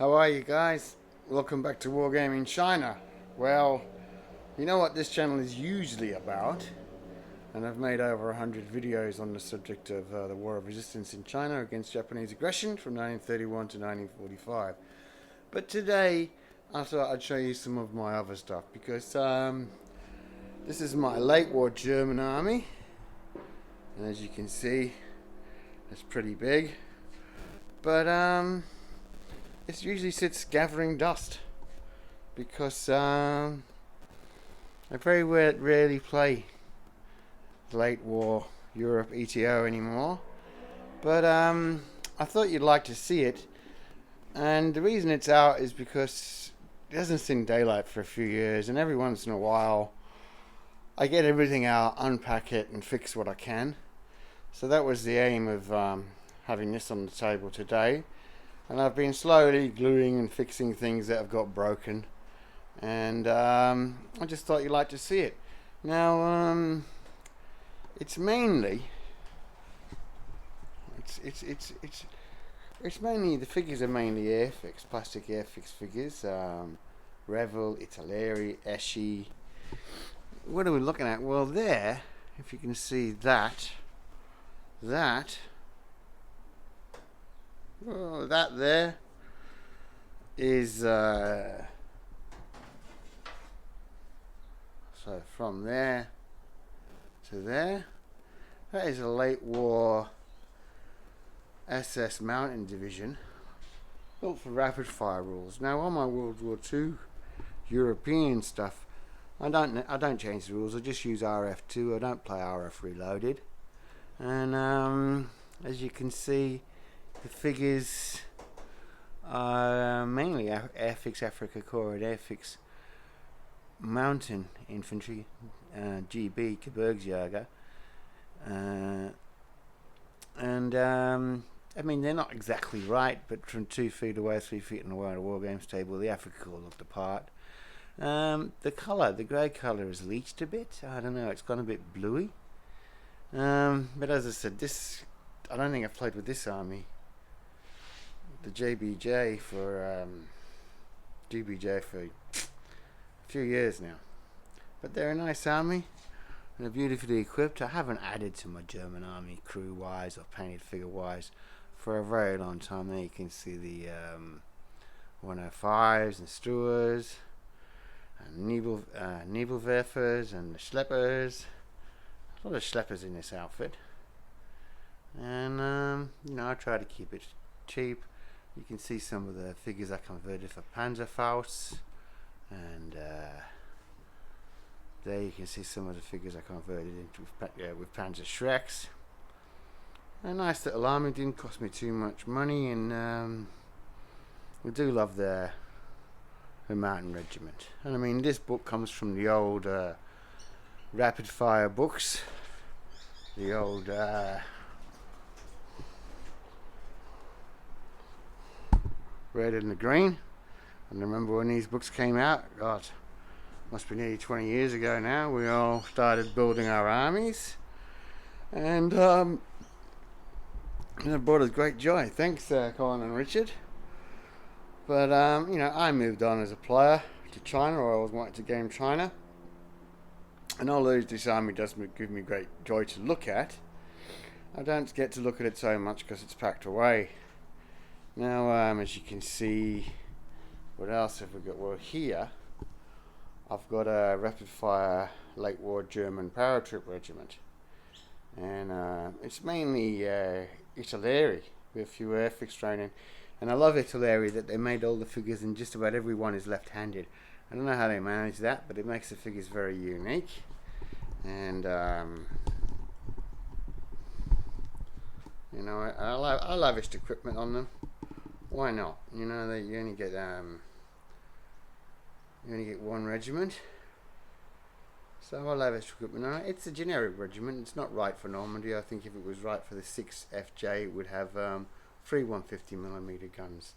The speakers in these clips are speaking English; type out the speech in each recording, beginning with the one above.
How are you guys? Welcome back to Wargaming China. Well, you know what this channel is usually about, and I've made over 100 videos on the subject of the War of Resistance in China against Japanese aggression from 1931 to 1945. But today, I thought I'd show you some of my other stuff because this is my late war German army, and as you can see, it's pretty big. But it usually sits gathering dust because I very rarely play late war Europe ETO anymore. But I thought you'd like to see it, and the reason it's out is because it hasn't seen daylight for a few years, and every once in a while I get everything out, unpack it, and fix what I can. So that was the aim of having this on the table today. And I've been slowly gluing and fixing things that have got broken, and I just thought you'd like to see it. Now, it's mainly the figures are mainly Airfix, plastic Airfix figures. Revel, Italeri, Eschi. What are we looking at? Well, there, if you can see that there is so from there to there, that is a late war SS Mountain Division built for rapid fire rules. Now on my World War II European stuff, I don't change the rules. I just use RF2. I don't play RF Reloaded, and as you can see, the figures are mainly Airfix Afrika Korps and Airfix Mountain Infantry, GB Gebirgsjäger, and I mean, they're not exactly right, but from 2 feet away, 3 feet in the way on a War Games table, the Afrika Korps looked apart. The colour, the grey colour, has leached a bit. I don't know, it's gone a bit bluey. But as I said, I don't think I've played with this army, the GBJ, for a few years now. But they're a nice army and are beautifully equipped. I haven't added to my German army crew wise or painted figure wise for a very long time. There you can see the 105s and Struers and Nebelwerfers and the Schleppers. A lot of Schleppers in this outfit, and you know, I try to keep it cheap. You can see some of the figures I converted for Panzerfaust, and there you can see some of the figures I converted into with Panzer Shreks. A nice little army, didn't cost me too much money, and we do love the Mountain Regiment. And I mean, this book comes from the old rapid fire books, the old red and the green. And I remember when these books came out, God, must be nearly 20 years ago now, we all started building our armies, and it brought us great joy. Thanks, Colin and Richard. But you know, I moved on as a player to China, or I always wanted to game China, and although this army does give me great joy to look at, I don't get to look at it so much because it's packed away. Now, as you can see, what else have we got? Well, here I've got a rapid fire late war German paratroop regiment, and it's mainly Italeri with a few airfix training. And I love Italeri that they made all the figures and just about everyone is left-handed. I don't know how they manage that, but it makes the figures very unique. And you know, I lavished equipment on them. Why not? You know, you only get one regiment, so I lavished equipment on it. It's a generic regiment. It's not right for Normandy. I think if it was right for the 6th FJ, it would have 3 150mm guns.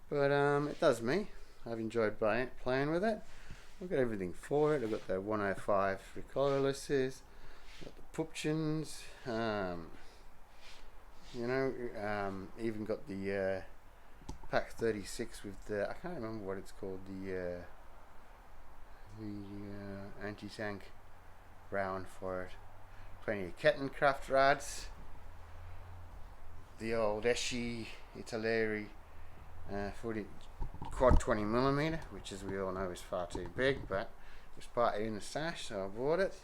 But it does me. I've enjoyed playing with it. I've got everything for it. I've got the 105 recoillesses, I've got the Pupchens, you know, even got the Pak 36 with the, I can't remember what it's called, the anti-tank round for it. Plenty of Kettenkraft rods, the old Eschi Italeri 40 quad 20mm, which as we all know is far too big, but it was partly in the stash, so I bought it.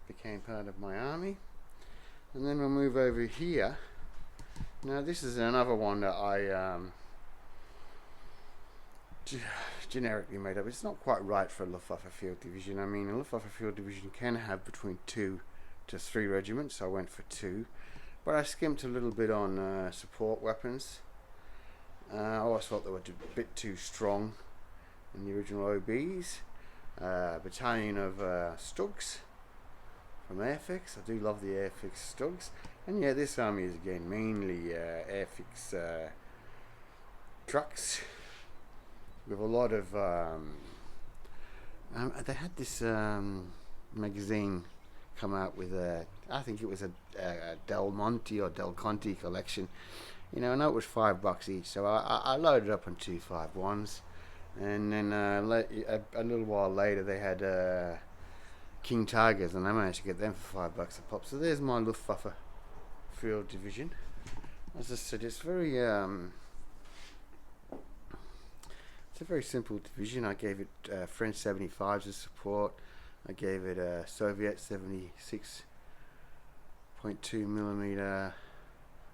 Became part of my army. And then we'll move over here. Now this is another one that I generically made up. It's not quite right for a Luftwaffe Field Division. I mean, a Luftwaffe Field Division can have between 2 to 3 regiments. I went for 2, but I skimped a little bit on support weapons. I always thought they were a bit too strong in the original OBs. Battalion of Stugs from Airfix. I do love the Airfix Stugs. And yeah, this army is again mainly Airfix trucks with a lot of they had this magazine come out with I think it was a Del Monte or Del Conte collection. You know, I know it was $5 each, so I loaded up on 2 5.1s, and then a little while later they had King Tigers, and I managed to get them for $5 a pop. So there's my Luftwaffe Field Division. As I said, it's very it's a very simple division. I gave it French 75s as support. I gave it a Soviet 76.2mm.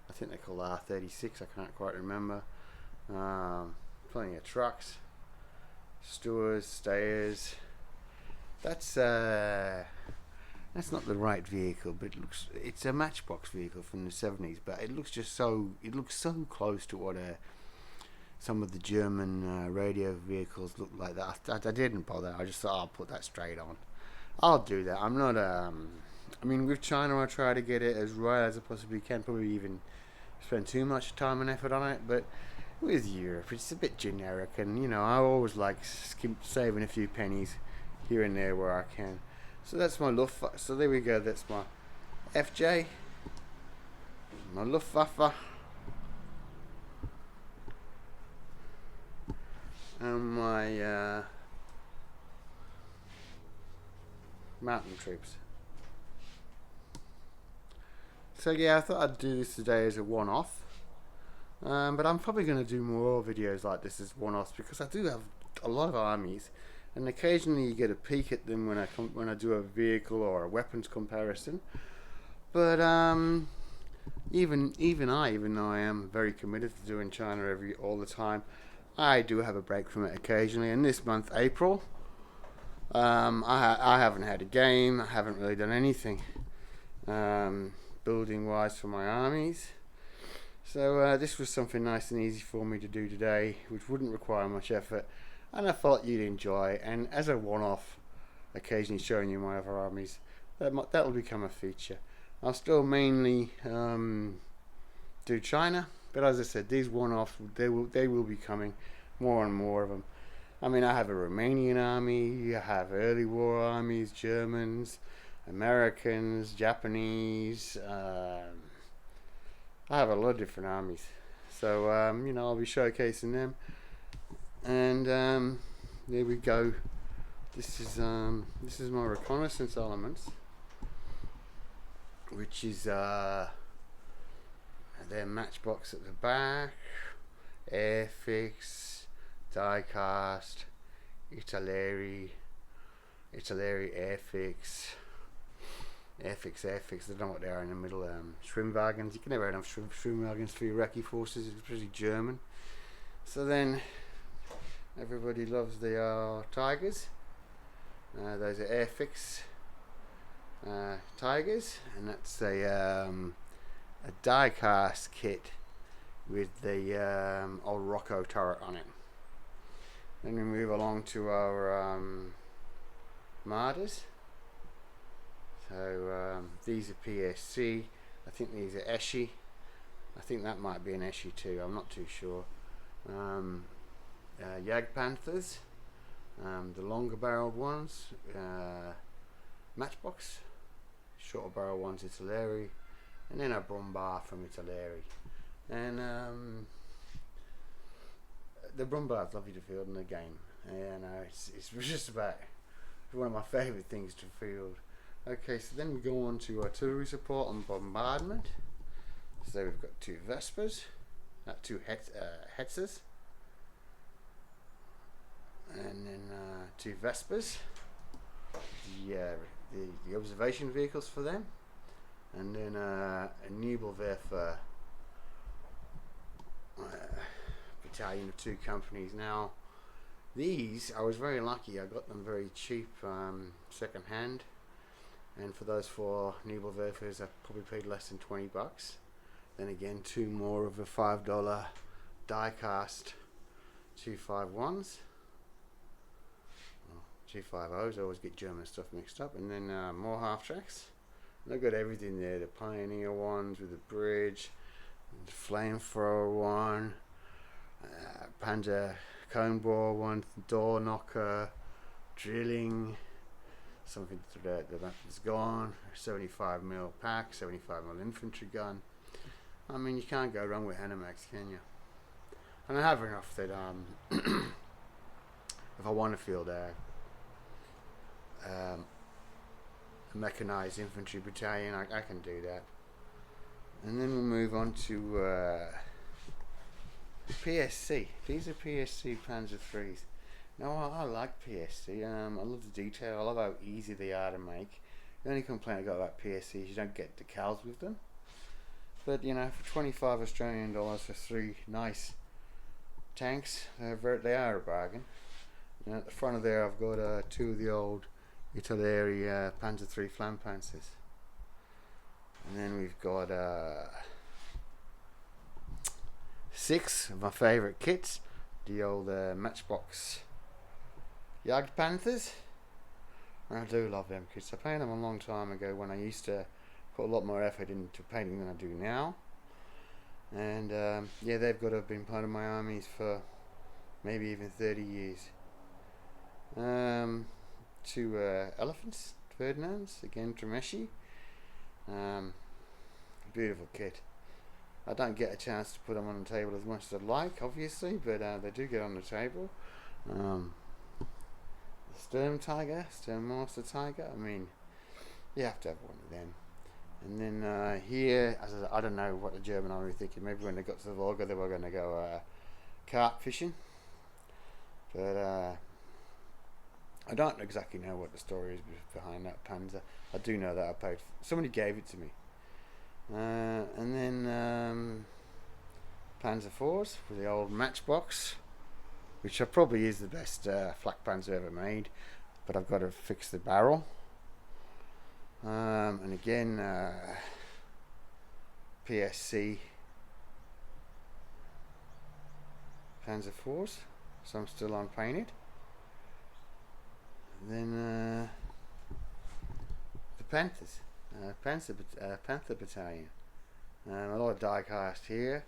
I think they call R36. I can't quite remember. Plenty of trucks, stewards, stayers. That's not the right vehicle, but it's a matchbox vehicle from the 70s. But it looks so close to what some of the German radio vehicles look like that. I didn't bother. I just thought I'll put that straight on. I'll do that. I'm not I mean, with China I try to get it as right as I possibly can. Probably even spend too much time and effort on it, but with Europe it's a bit generic, and you know, I always like saving a few pennies here and there where I can. So that's my Luftwaffe. So there we go. That's my FJ, my Luftwaffe, and my mountain troops. So yeah, I thought I'd do this today as a one-off, but I'm probably going to do more videos like this as one-offs, because I do have a lot of armies, and occasionally you get a peek at them when I do a vehicle or a weapons comparison. But even though I am very committed to doing China all the time, I do have a break from it occasionally. And this month, April, I haven't had a game. I haven't really done anything building wise for my armies. So this was something nice and easy for me to do today, which wouldn't require much effort, and I thought you'd enjoy. And as a one-off, occasionally showing you my other armies, that'll become a feature. I'll still mainly do China, but as I said, these one-offs, they will be coming, more and more of them. I mean, I have a Romanian army, I have early war armies, Germans, Americans, Japanese. I have a lot of different armies, so you know, I'll be showcasing them. And there we go. This is my reconnaissance elements, which is their matchbox at the back, Airfix, die-cast, Italeri Airfix. Airfix, I don't know what they are in the middle. Schwimmwagens. You can never have enough Schwimmwagens for your Iraqi forces, especially German. So then, everybody loves the Tigers. Those are Airfix Tigers, and that's a die-cast kit with the old Rocco turret on it. Then we move along to our Martyrs. So these are PSC. I think these are Eschi. I think that might be an Eschi too. I'm not too sure. Jagdpanthers, the longer barreled ones. Matchbox. Shorter barrel ones, Italeri, and then a Bombar from Italeri. And the bombards love you to field in the game. And it's just about one of my favourite things to field. Okay, so then we go on to artillery support and bombardment. So we've got two Vespers, two Hetzers, and then two Vespers, the observation vehicles for them, and then a Nebelwerfer battalion of 2 companies. Now these, I was very lucky, I got them very cheap second hand, and for those 4 Nebelwerfers I probably paid less than 20 bucks. Then again, 2 more of the $5 die cast 251s, 250s, I always get German stuff mixed up, and then more half tracks. And I've got everything there, the Pioneer ones with the bridge, the flamethrower one, Panzer cone bore one, door knocker, drilling, something that is gone, 75mm pack, 75mm infantry gun. I mean, you can't go wrong with Hanemax, can you? And I have enough that if I want to field a mechanized infantry battalion, I can do that. And then we'll move on to PSC. These are PSC Panzer IIIs. Now I like PSC. I love the detail. I love how easy they are to make. The only complaint I got about PSC is you don't get decals with them. But you know, for 25 Australian dollars for 3 nice tanks, they are a bargain. And at the front of there, I've got 2 of the old Italeri Panzer III Flampanzers. And then we've got 6 of my favourite kits, the old Matchbox Jagdpanthers. I do love them kits. I painted them a long time ago when I used to put a lot more effort into painting than I do now. And yeah, they've got to have been part of my armies for maybe even 30 years. 2 elephants, Ferdinands, again Tremeshi. Beautiful kit. I don't get a chance to put them on the table as much as I'd like, obviously, but they do get on the table. Sturmmaster Tiger, I mean, you have to have one of them. And then here, I don't know what the German army were thinking. Maybe when they got to the Volga they were going to go carp fishing, but I don't exactly know what the story is behind that Panzer. I do know that I paid. Somebody gave it to me. And then Panzer IVs with the old Matchbox, which probably is the best flak Panzer ever made, but I've got to fix the barrel. And again, PSC Panzer IVs, some still unpainted. Then the Panthers, Panther Battalion. A lot of die cast here,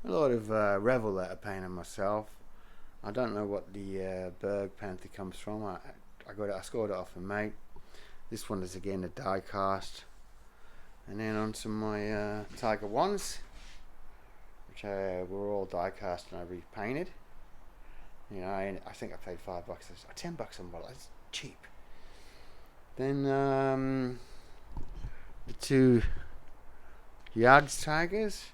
a lot of Revel that I painted myself. I don't know what the Berg Panther comes from. I scored it off a mate. This one is again a die cast. And then onto my Tiger 1s, which were all die cast and I repainted. You know, I think I paid $5, or $10 on one. That's cheap. Then the 2 Yards Tigers,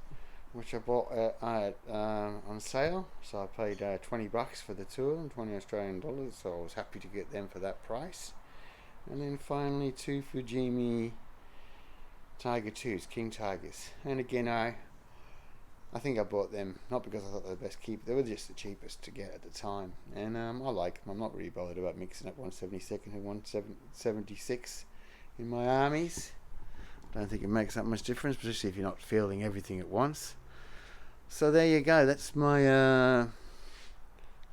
which I bought on sale, so I paid $20 for the 2 of them, 20 Australian dollars, so I was happy to get them for that price. And then finally 2 Fujimi Tiger 2s, King Tigers, and again I think I bought them not because I thought they were the best keep, they were just the cheapest to get at the time, and I like them. I'm not really bothered about mixing up 172nd and 176 in my armies. I don't think it makes that much difference, especially if you're not fielding everything at once. So there you go, that's my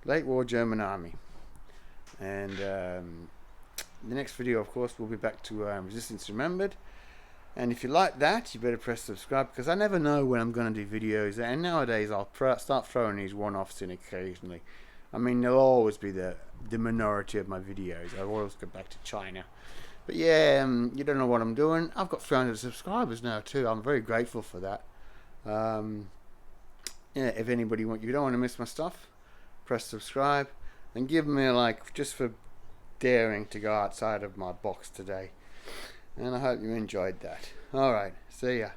late war German army. And the next video, of course, will be back to Resistance Remembered. And if you like that, you better press subscribe, because I never know when I'm going to do videos. And nowadays, I'll start throwing these one-offs in occasionally. I mean, they'll always be the minority of my videos. I always go back to China. But yeah, you don't know what I'm doing. I've got 300 subscribers now too. I'm very grateful for that. Yeah, if anybody you don't want to miss my stuff, press subscribe, and give me a like just for daring to go outside of my box today. And I hope you enjoyed that. Alright, see ya.